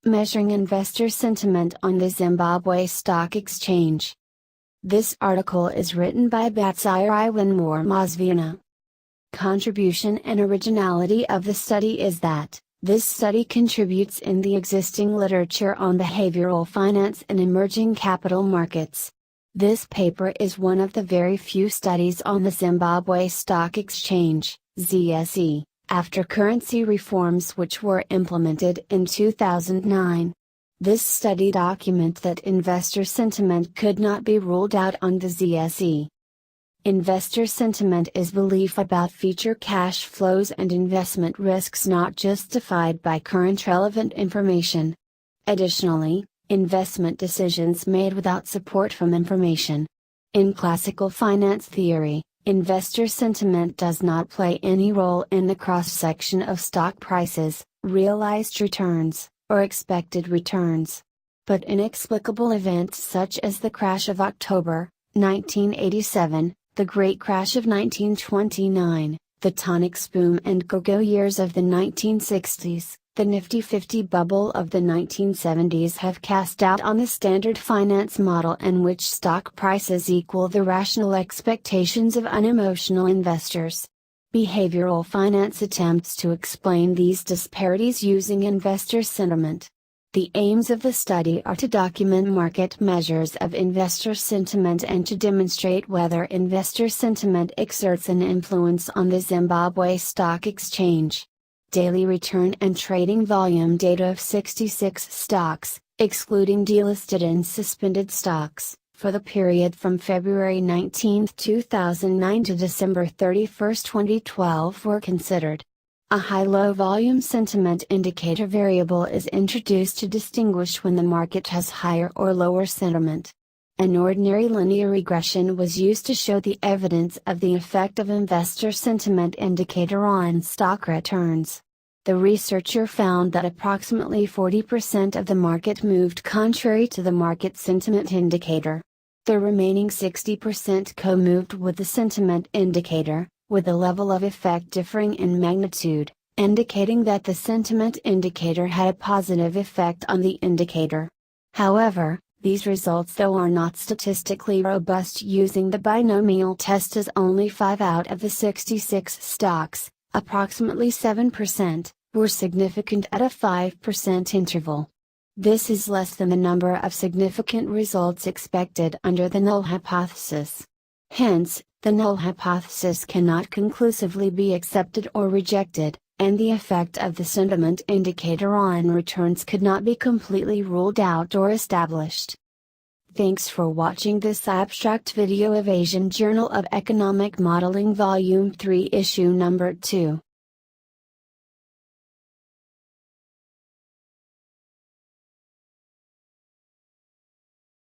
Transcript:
Measuring Investor Sentiment on the Zimbabwe Stock Exchange. This article is written by Batsiri Winmore Masvina. Contribution and originality of the study is that, this study contributes in the existing literature on behavioral finance and emerging capital markets. This paper is one of the very few studies on the Zimbabwe Stock Exchange, ZSE, after currency reforms which were implemented in 2009. This study documents that investor sentiment could not be ruled out on the ZSE. Investor sentiment is belief about future cash flows and investment risks not justified by current relevant information. Additionally, investment decisions made without support from information. In classical finance theory, investor sentiment does not play any role in the cross-section of stock prices, realized returns, or expected returns. But inexplicable events such as the crash of October, 1987, the Great Crash of 1929, the tonics boom and go-go years of the 1960s, the Nifty 50 bubble of the 1970s have cast doubt on the standard finance model in which stock prices equal the rational expectations of unemotional investors. Behavioral finance attempts to explain these disparities using investor sentiment. The aims of the study are to document market measures of investor sentiment and to demonstrate whether investor sentiment exerts an influence on the Zimbabwe Stock Exchange. Daily return and trading volume data of 66 stocks, excluding delisted and suspended stocks, for the period from February 19, 2009 to December 31, 2012 were considered. A high-low volume sentiment indicator variable is introduced to distinguish when the market has higher or lower sentiment. An ordinary linear regression was used to show the evidence of the effect of investor sentiment indicator on stock returns. The researcher found that approximately 40% of the market moved contrary to the market sentiment indicator. The remaining 60% co-moved with the sentiment indicator, with a level of effect differing in magnitude, indicating that the sentiment indicator had a positive effect on the indicator. However, these results though are not statistically robust using the binomial test, as only 5 out of the 66 stocks, approximately 7%, were significant at a 5% interval. This is less than the number of significant results expected under the null hypothesis. Hence, the null hypothesis cannot conclusively be accepted or rejected, and the effect of the sentiment indicator on returns could not be completely ruled out or established. Thanks for watching this abstract video of Asian Journal of Economic Modeling Volume 3 Issue Number 2.